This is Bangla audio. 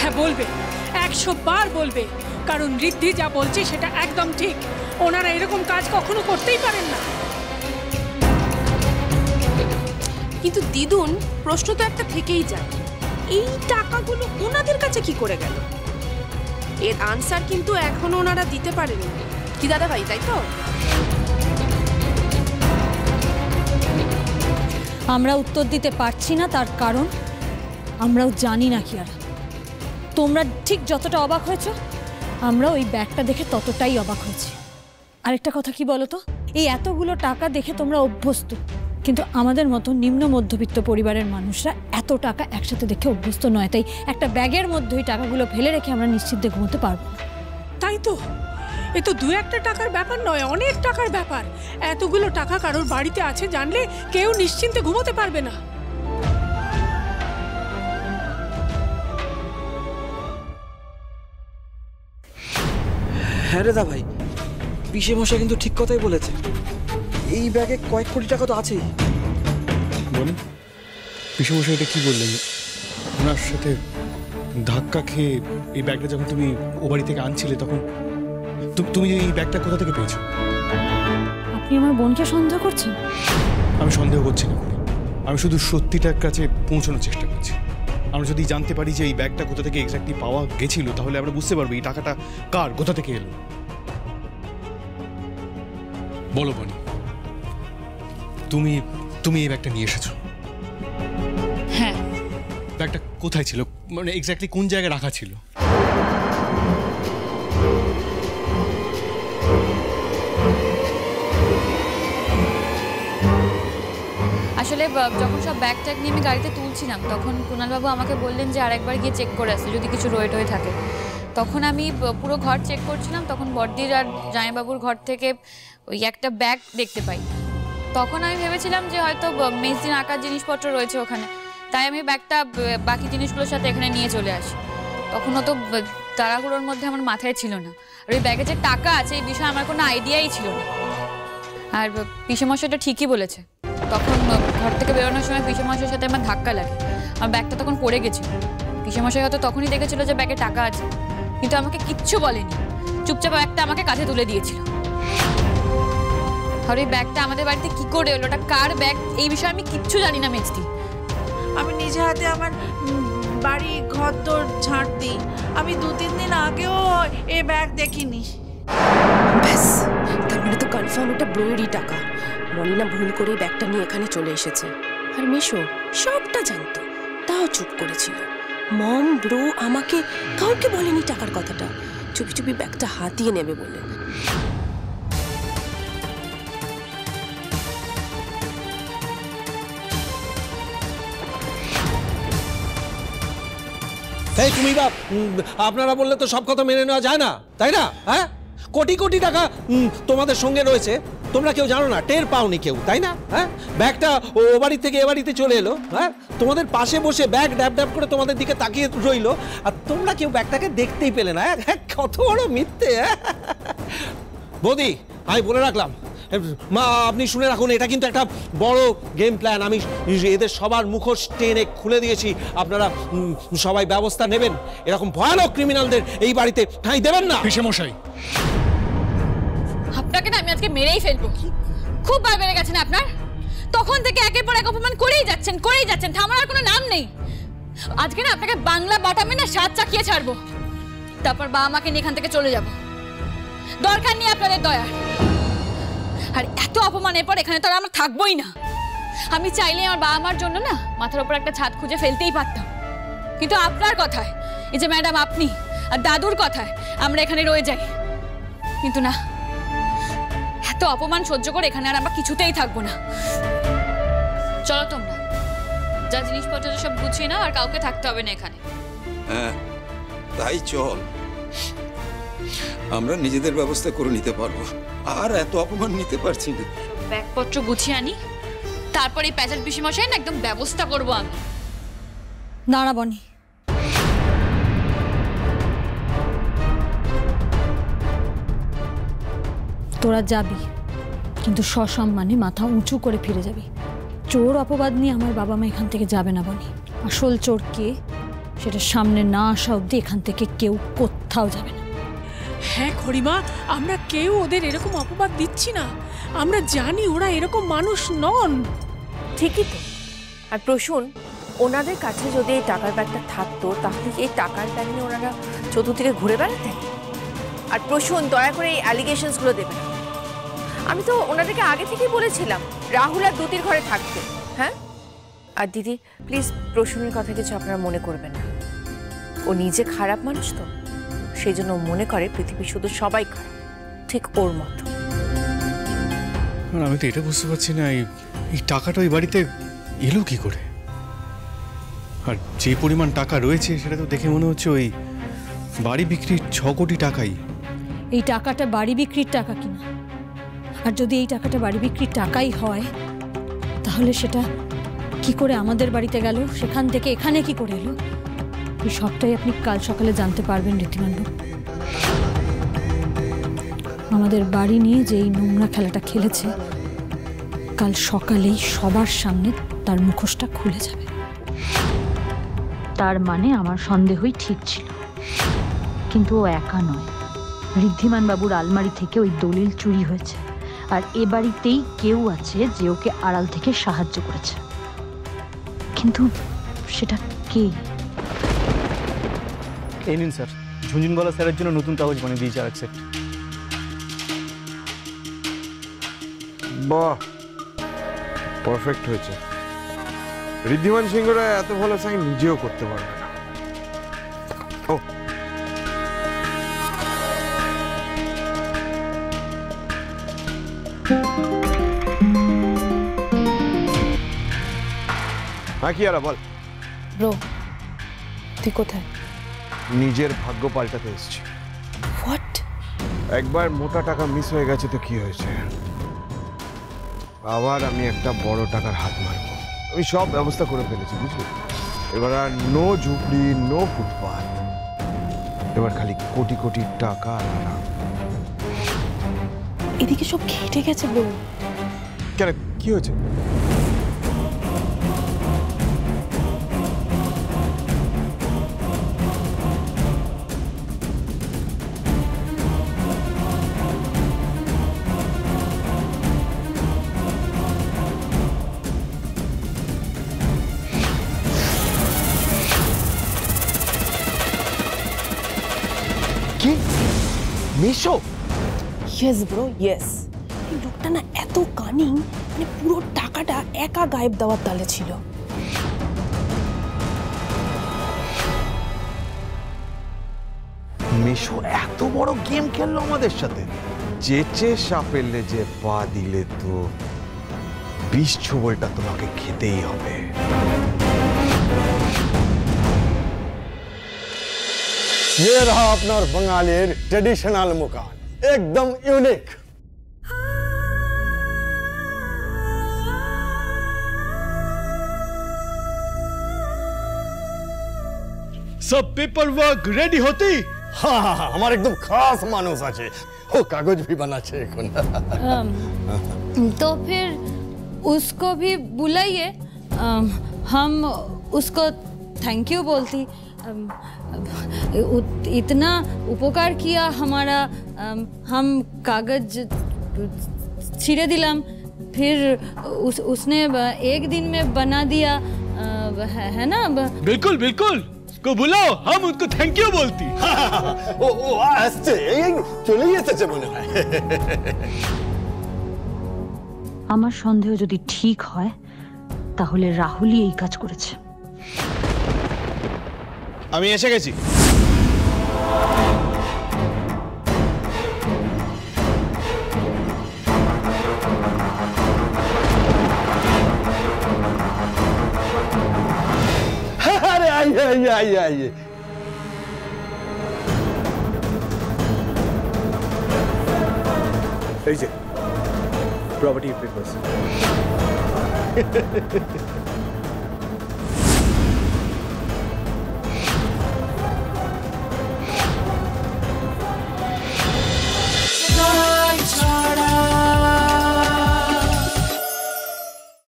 হ্যাঁ বলবে, 100 বার বলবে, কারণ ঋদ্ধি যা বলছে সেটা একদম ঠিক। ওনারা এরকম কাজ কখনো করতেই পারেন না। কিন্তু দিদুন, প্রশ্ন তো একটা থেকেই যায়, এই টাকাগুলো ওনাদের কাছে কি করে গেল? এর আনসার কিন্তু এখনো ওনারা দিতে পারেনি, কি দাদা ভাই, তাই তো? আমরা উত্তর দিতে পারছি না, তার কারণ আমরাও জানি না কি। আর তোমরা ঠিক যতটা অবাক হয়েছো, আমরা ওই ব্যাগটা দেখে ততটাই অবাক হয়েছি। আরেকটা কথা কি বলো তো, এই এতগুলো টাকা দেখে তোমরা অভ্যস্ত, কিন্তু আমাদের মতো নিম্ন মধ্যবিত্ত পরিবারের মানুষরা এত টাকা একসাথে দেখে অভ্যস্ত নয়। তাই একটা ব্যাগের মধ্যে ওই টাকাগুলো ফেলে রেখে আমরা নিশ্চিন্তে ঘুমোতে পারবো না। তাই তো, এ তো 2-1টা টাকার ব্যাপার নয়, অনেক টাকার ব্যাপার। এতগুলো টাকা কারোর বাড়িতে আছে জানলে কেউ নিশ্চিন্তে ঘুমোতে পারবে না। হ্যাঁ রে দা ভাই, পিসে মশাই কিন্তু ঠিক কথাই বলেছে, এই ব্যাগে কয়েক কোটি টাকা তো আছেই। বলুন পিসে মশাই এটা কি বললেন? ওনার সাথে ধাক্কা খেয়ে এই ব্যাগটা যখন তুমি ও বাড়ি থেকে আনছিলে, তখন তুমি এই ব্যাগটা কোথা থেকে পেয়েছো? আপনি আমার বোনকে সন্দেহ করছেন? আমি সন্দেহ করছি না, আমি শুধু সত্যিটার কাছে পৌঁছানোর চেষ্টা করছি। আমরা যদি জানতে পারি যে এই ব্যাগটা কোথা থেকে এক্স্যাক্টলি পাওয়া গেছিল, তাহলে আমরা বুঝতে পারবো এই টাকাটা কার, কোথা থেকে এলো। বলো বনি, তুমি এই ব্যাগটা নিয়ে এসেছো? হ্যাঁ। ব্যাগটা কোথায় ছিল, মানে এক্স্যাক্টলি কোন জায়গায় রাখা ছিল? আসলে যখন সব ব্যাগ ট্যাগ নিয়ে আমি গাড়িতে তুলছিলাম, তখন কুণালবাবু আমাকে বললেন যে আরেকবার গিয়ে চেক করে আসতে, যদি কিছু রয়ে টয়ে থাকে। তখন আমি পুরো ঘর চেক করছিলাম, তখন বড়দির আর জামাইবাবুর ঘর থেকে ওই একটা ব্যাগ দেখতে পাই। তখন আমি ভেবেছিলাম যে হয়তো মেজদিন আঁকার জিনিসপত্র রয়েছে ওখানে, তাই আমি ব্যাগটা বাকি জিনিসগুলোর সাথে এখানে নিয়ে চলে আসি। তখনও তো তাড়াহুড়োর মধ্যে আমার মাথায় ছিল না, আর ওই ব্যাগে যে টাকা আছে এই বিষয়ে আমার কোনো আইডিয়াই ছিল না। আর পিসেমশাইটা ঠিকই বলেছে, তখন ঘর থেকে বেরোনোর সময় পিসেমশাইয়ের সাথে আমার ধাক্কা লাগে, আমার ব্যাগটা তখন পড়ে গেছিল। পিসেমশাই হয়তো তখনই দেখেছিল যে ব্যাগে টাকা আছে, কিন্তু আমাকে কিচ্ছু বলেনি, চুপচাপ ব্যাগটা আমাকে কাঁধে তুলে দিয়েছিল। আর ওই ব্যাগটা আমাদের বাড়িতে কি করে এলো, ওটা কার ব্যাগ, এই বিষয়ে আমি কিচ্ছু জানি না মেজদি। আমি নিজে হাতে আমার বাড়ি ঘর দোর ঝাঁট দিই, আমি 2-3 দিন আগেও এই ব্যাগ দেখিনি। ব্যাস, তার মানে তো কনফার্ম এটা ব্রোয়েরই টাকা। মনিনা ভুল করে ব্যাগটা নিয়ে এখানে চলে এসেছে, আর মেশো সবটা জানতো, তাও চুপ করেছিল। মম ব্রো আমাকে কাউকে বলেনি টাকার কথাটা, চুপি চুপি ব্যাগটা হাতিয়ে নেবে বলে। এই তুমি বাপ, আপনারা বললে তো সব কথা মেনে নেওয়া যায় না, তাই না? হ্যাঁ, কোটি কোটি টাকা তোমাদের সঙ্গে রয়েছে, তোমরা কেউ জানো না, টের পাওনি কেউ, তাই না? হ্যাঁ, ব্যাগটা ও বাড়ি থেকে এ বাড়িতে চলে এলো, হ্যাঁ, তোমাদের পাশে বসে ব্যাগ ড্যাব ড্যাব করে তোমাদের দিকে তাকিয়ে রইলো, আর তোমরা কেউ ব্যাগটাকে দেখতেই পেলে না। হ্যাঁ, কত বড় মিথ্যে। বৌদি, আমি বলে রাখলাম, মা আপনি শুনে রাখুন, এটা কিন্তু একটা বড় গেম প্ল্যান। আমি এদের সবার মুখোশ টেনে খুলে দিয়েছি, আপনারা সবাই ব্যবস্থা নেবেন, এরকম ভয়ানক ক্রিমিনালদের এই বাড়িতে ঠাঁই দেবেন না। পিসেমশাই, আপনাকে না আমি আজকে মেরেই ফেলবো, খুব বার বেড়ে গেছে না আপনার? তখন থেকে একের পর এক অপমান করেই যাচ্ছেন, থামার আর কোনো নাম নেই। আজকে না আপনাকে বাংলা বাটামে না স্বাদ চাকিয়ে ছাড়বো, তারপর বাবা মাকে নিয়ে এখান থেকে চলে যাব, দরকার নেই আপনাদের দয়ার। আর এত অপমানের পর এখানে তো আর আমরা থাকবোই না। আমি চাইলে আমার বাবা মার জন্য না মাথার উপর একটা ছাদ খুঁজে ফেলতেই পারতাম, কিন্তু আপনার কথায়, এই যে ম্যাডাম আপনি আর দাদুর কথায় আমরা এখানে রয়ে যাই, কিন্তু না, এত অপমান সহ্য করে এখানে আর আমরা কিছুতেই থাকবো না। চলো তোমরা, যা জিনিসপত্র সব গুছিয়ে নাও, আর কাউকে থাকতে হবে না এখানে। হ্যাঁ তাই চল, আমরা নিজেদের ব্যবস্থা করে নিতে পারবো, আর এত অপমান নিতে পারছি না। ব্যাগপত্র গুছিয়ে আনি, তারপর এই প্যাচার পিসেমশাই না একদম ব্যবস্থা করবো আমি। দাঁড়া বনি, তোরা যাবি, কিন্তু সসম্মানে মাথা উঁচু করে ফিরে যাবি। চোর অপবাদ নিয়ে আমার বাবা মা এখান থেকে যাবে না বনি। আসল চোর কে সেটা সামনে না আসা অবধি এখান থেকে কেউ কোথাও যাবে না। হ্যাঁ খড়িমা, আমরা কেউ ওদের এরকম অপবাদ দিচ্ছি না। আমরা জানি ওরা এরকম মানুষ নন। ঠিকই তো। আর প্রসূন, ওনাদের কাছে যদি এই টাকার ব্যাগটা থাকতো তাহলে এই টাকার ব্যাগ নিয়ে ওনারা চতুর্দিকে ঘুরে বেড়াতেন। আর প্রসূন, দয়া করে এই অ্যালিগেশনসগুলো দেবে না। আমি তো ওনাদেরকে আগে থেকেই বলেছিলাম রাহুল আর দ্যুতির ঘরে থাকতে। হ্যাঁ, আর দিদি প্লিজ প্রসূনের কথা কিছু আপনারা মনে করবেন না। ও নিজে খারাপ মানুষ তো, সেই জন্য মনে করে পৃথিবীর শুধু সবাই খারাপ, ঠিক ওর মতো। আমি তো এটা বুঝতে পারছি না, এই টাকাটা ওই বাড়িতে এলো কি করে? আর যে পরিমাণ টাকা রয়েছে সেটা তো দেখে মনে হচ্ছে ওই বাড়ি বিক্রির 6 কোটি টাকাই। এই টাকাটা বাড়ি বিক্রির টাকা কিনা? আর যদি এই টাকাটা বাড়ি বিক্রির টাকাই হয় তাহলে সেটা কি করে আমাদের বাড়িতে গেল, সেখান থেকে এখানে কি করে এলো? এই সবটাই আপনি কাল সকালে জানতে পারবেন ঋদ্ধিমানবাবু। আমাদের বাড়ি নিয়ে যে এই নোংরা খেলাটা খেলেছে, কাল সকালেই সবার সামনে তার মুখোশটা খুলে যাবে। তার মানে আমার সন্দেহই ঠিক ছিল, কিন্তু ও একা নয়। ঋদ্ধিমান বাবুর আলমারি থেকে ওই দলিল চুরি হয়েছে, আর এ বাড়িতেই কেউ আছে যে ওকে আড়াল থেকে সাহায্য করেছে। কিন্তু সেটা কে? এই নিন স্যার, ঝুনঝুনওয়ালা স্যারের জন্য নতুন কাগজ বানিয়ে দিয়েছে আর এক সেট। বাহ, পারফেক্ট হয়েছে। ঋদ্ধিমান সিংহরা এত ভালো সাইন নিজেও করতে পারবে না। ও হ্যাঁ, কি আর বল ব্রো, তুই কোথায়? নিজের ভাগ্য পাল্টাতে এসেছি। হোয়াট? একবার মোটা টাকা মিস হয়ে গেছে তো কি হয়েছে, আবার আমি একটা বড় টাকার হাত মারবো। আমি সব ব্যবস্থা করে ফেলেছি, বুঝলি? এবার আর নো ঝুপড়ি, নো ফুটপাথ, এবার খালি কোটি কোটি টাকা। এদিকে সব ঘেটে গেছে ব্রো। কেন, কি হয়েছে? কি? মিশো? Yes bro, yes. এই লোকটা না এত কানিং, মানে পুরো টাকাটা একা গায়েব দেওয়ার তালে ছিল। মিশো এত বড় গেম খেললো আমাদের সাথে। চেচে সাপের লেজে পা দিলে তো বিষ ছোবলটা তোমাকে খেতেই হবে। ये रहा আপনার বাঙালির ট্রেডিশনাল মকান, একদম ইউনিক। सब पेपर वर्क रेडी होती? हाँ हाँ हाँ, हमारे एकदम खास मानुस আছে, ও কাগজ भी बनाচ্ছে এখন। तो फिर उसको भी बुलाइए, हम उसको थैंक यू बोलती। इतना उपकार किया हमारा, हम कागज छिड़े दिलाम, फिर उसने एक दिन में बना दिया, है ना? बिल्कुल बिल्कुल, उसको बुलाओ, हम उनको थैंक यू बोलती। ও ও আসছে, এই চলে এসেছে মনে হয়। আমার সন্দেহ যদি ঠিক হয় তাহলে রাহুলই এই কাজ করেছে। আমি এসে গেছি। আরে আইয়ে আইয়ে আইয়ে আইয়ে। এই যে প্রপার্টি পেপারস।